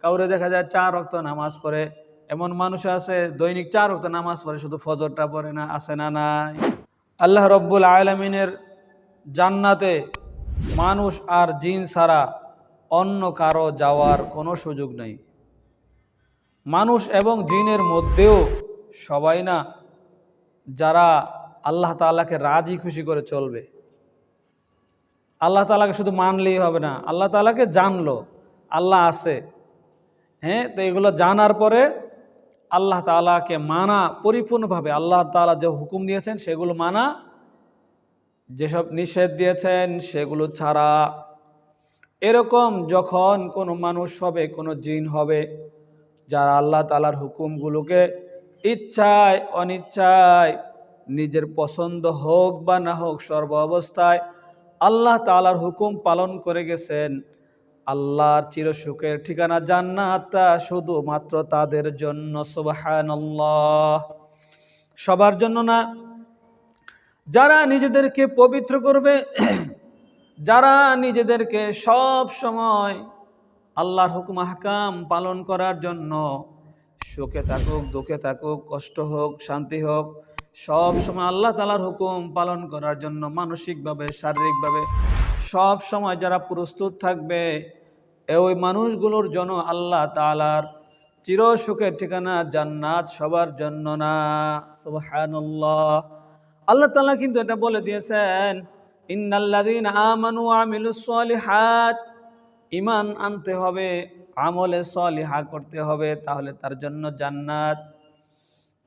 কাউরে দেখা যায় 4 ওয়াক্ত নামাজ পড়ে। এমন মানুষ আছে দৈনিক 4 ওয়াক্ত নামাজ পড়ে, শুধু ফজরটা পড়ে না, আছে না নাই? আল্লাহ রব্বুল আলামিনের জান্নাতে মানুষ আর জিন ছাড়া অন্য কারো যাওয়ার কোনো সুযোগ নেই। মানুষ এবং জিনের মধ্যেও সবাই না যারা আল্লাহ তাআলাকে রাজি খুশি করে চলবে, আল্লাহ তাআলাকে শুধু মানলেই হবে না, আল্লাহ তাআলাকে জানলো আল্লাহ আছে, হ্যাঁ, তো এগুলো জানার পরে আল্লাহ তাআলাকে মানা পরিপূর্ণভাবে, আল্লাহ তাআলা যে হুকুম দিয়েছেন সেগুলো মানা, যেসব নিষেধ দিয়েছেন সেগুলো ছাড়া। এরকম যখন কোনো মানুষ হবে, কোনো জিন হবে যারা আল্লাহ তাআলার হুকুমগুলোকে ইচ্ছায় অনিচ্ছায়, নিজের পছন্দ হোক বা না হোক, সর্ব অবস্থায় আল্লাহ তাআলার হুকুম পালন করে গেছেন, আল্লাহর চিরসুখের ঠিকানা জান্নাতটা শুধুমাত্র তাদের জন্য। সুবহানাল্লাহ। সবার জন্য না। যারা নিজেদেরকে পবিত্র করবে, যারা নিজেদেরকে সব সময় আল্লাহর হুকুম আহকাম পালন করার জন্য, সুখে থাকুক দুঃখে থাকুক, কষ্ট হোক শান্তি হোক, সব সময় আল্লাহ তাআলার হুকুম পালন করার জন্য মানসিকভাবে শারীরিকভাবে সব সময় যারা প্রস্তুত থাকবে, ওই মানুষগুলোর জন্য আল্লাহ তাআলার চির সুখের ঠিকানা জান্নাত সবার জন্য না। সুবহানাল্লাহ। আল্লাহ তাআলা কিন্তু এটা বলে দিয়েছেন, ইন্নাল্লাযীনা আমানু ওয়া আমিলুস সলিহাত, ঈমান আনতে হবে, আমলে সলিহা করতে হবে, তাহলে তার জন্য জান্নাত।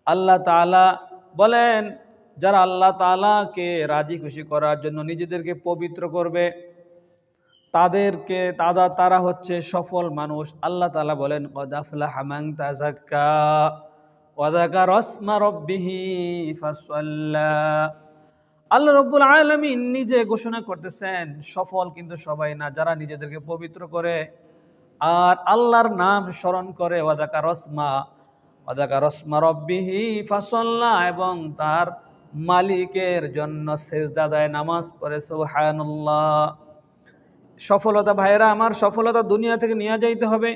আল্লাহ তাআলা বলেন, যারা আল্লাহ তাআলাকে রাজি খুশি করার জন্য নিজেদেরকে পবিত্র করবে, তারা হচ্ছে সফল মানুষ। আল্লাহ তাআলা বলেন, ক্বাদ আফলাহা মান তাযাক্কা ওয়া যাকারা ইসমা রাব্বিহি ফাসাল্লা। আল্লাহ রব্বুল আলামিন নিজে ঘোষণা করতেছেন, সফল কিন্তু সবাই না, যারা নিজেদেরকে পবিত্র করে আর আল্লাহর নাম স্মরণ করে, ওয়া যাকারা ইসমা রাব্বিহি ফাসাল্লা, এবং তার মালিকের জন্য সিজদা দেয়, নামাজ পড়ে। সুবহানাল্লাহ। সফলতা ভাইয়েরা আমার, সফলতা দুনিয়া থেকে নিয়ে যাইতে হবে।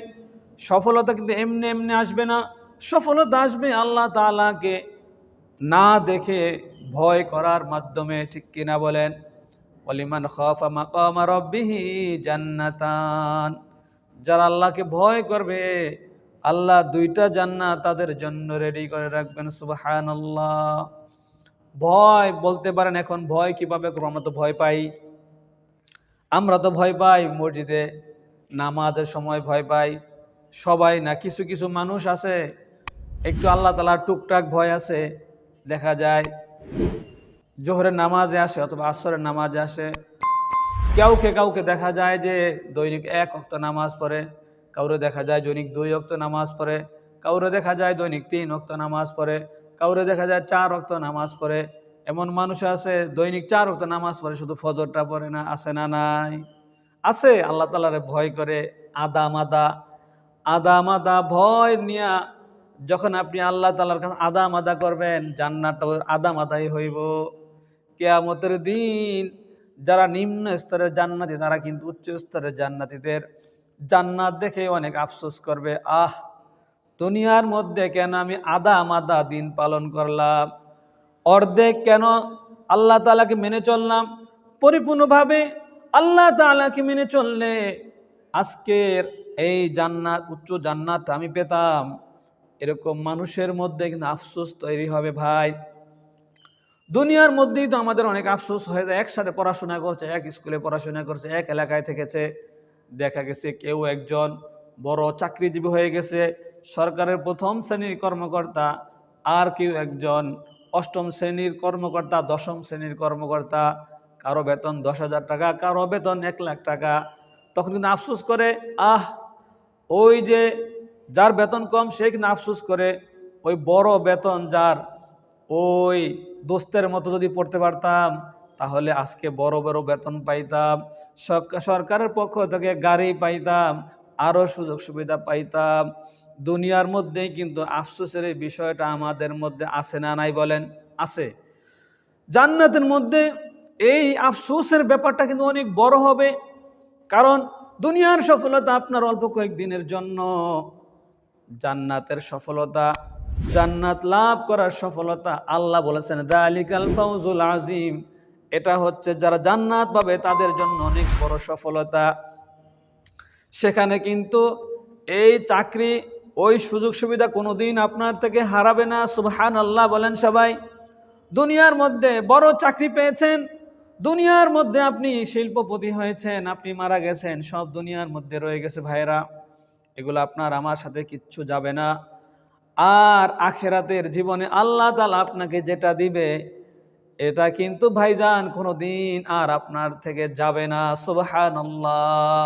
সফলতা কিন্তু এমনি এমনি আসবে না। সফলতা আসবে আল্লাহ তাআলাকে না দেখে ভয় করার মাধ্যমে, ঠিক কিনা বলেন? ওয়ালিমান খাফা মাকামা রাব্বিহি জান্নাতান, যারা আল্লাহকে ভয় করবে, আল্লাহ 2টা জান্নাত তাদের জন্য রেডি করে রাখবেন। সুবহানাল্লাহ। ভয় বলতে পারেন, এখন ভয় কিভাবে করব? আমরা তো ভয় পাই মসজিদে নামাজের সময় ভয় পাই, সবাই না, কিছু কিছু মানুষ আছে একটু আল্লাহ তাআলার টুকটাক ভয় আছে। দেখা যায় জোহরের নামাজে আসে অথবা আসরের নামাজে আসে, কাউকে দেখা যায় যে দৈনিক 1 ওয়াক্ত নামাজ পড়ে, কাউরে দেখা যায় দৈনিক 2 ওয়াক্ত নামাজ পড়ে, কাউরে দেখা যায় দৈনিক 3 ওয়াক্ত নামাজ পড়ে, কাউরে দেখা যায় 4 ওয়াক্ত নামাজ পড়ে। এমন মানুষ আছে দৈনিক 4 ওয়াক্ত নামাজ পড়ে, শুধু ফজরটা পড়ে না, আছে না নাই? আছে। আল্লাহ তাআলারে ভয় করে, আদা মাদা ভয় নিয়া যখন আপনি আল্লাহ তাআলার কাছে আদা মাদা করবেন, জান্নাতও আদা মাদাই হইব। কিয়ামতের দিন যারা নিম্ন স্তরের জান্নাতি, তারা কিন্তু উচ্চ স্তরের জান্নাতীদের জান্নাত দেখে অনেক আফসোস করবে, আহ, দুনিয়ার মধ্যে কেন আমি আদা মাদা দিন পালন করলাম, অর্ধেক কেন আল্লাহ তাআলাকে মেনে চললাম। পরিপূর্ণভাবে আল্লাহ তাআলাকে মেনে চললে আজকের এই জান্নাত, উচ্চ জান্নাত আমি পেতাম। এরকম মানুষের মধ্যে কিন্তু আফসোস তৈরি হবে ভাই। দুনিয়ার মধ্যেই তো আমাদের অনেক আফসোস হয়ে যায়। একসাথে পড়াশোনা করছে, এক স্কুলে পড়াশোনা করছে, এক এলাকায় থেকেছে, দেখা গেছে কেউ একজন বড় চাকরিজীবী হয়ে গেছে, সরকারের 1ম শ্রেণীর কর্মকর্তা, আর কেউ একজন 8ম শ্রেণীর কর্মকর্তা, 10ম শ্রেণীর কর্মকর্তা। কারো বেতন 10,000 টাকা, কারো বেতন 1 লাখ টাকা। তখন কিন্তু আফসোস করে, আহ, ওই যে যার বেতন কম সে কিন্তু আফসোস করে, ওই বড় বেতন যার, ওই দোস্তের মতো যদি পড়তে পারতাম তাহলে আজকে বড় বড় বেতন পাইতাম, সরকারের পক্ষ থেকে গাড়ি পাইতাম, আরো সুযোগ সুবিধা পাইতাম। দুনিয়ার মধ্যেই কিন্তু আফসোসের এই বিষয়টা আমাদের মধ্যে আছে না নাই বলেন? আছে। জান্নাতের মধ্যে এই আফসোসের ব্যাপারটা কিন্তু অনেক বড় হবে, কারণ দুনিয়ার সফলতা আপনার অল্প কয়েকদিনের জন্য, জান্নাতের সফলতা, জান্নাত লাভ করার সফলতা আল্লাহ বলেছেন যালিকাল ফাউজুল আযীম, এটা হচ্ছে যারা জান্নাত পাবে তাদের জন্য অনেক বড় সফলতা। সেখানে কিন্তু এই চাকরি, ওই সুযোগ সুবিধা কোনোদিন আপনার থেকে হারাবে না। সুবহানাল্লাহ বলেন সবাই। দুনিয়ার মধ্যে বড় চাকরি পেয়েছেন, দুনিয়ার মধ্যে আপনি শিল্পপতি হয়েছেন, আপনি মারা গেছেন, সব দুনিয়ার মধ্যে রয়ে গেছে ভাইরা, এগুলো আপনার আমার সাথে কিচ্ছু যাবে না। আর আখেরাতের জীবনে আল্লাহ তাআলা আপনাকে যেটা দিবে এটা কিন্তু ভাইজান কোনোদিন আর আপনার থেকে যাবে না। সুবহানাল্লাহ।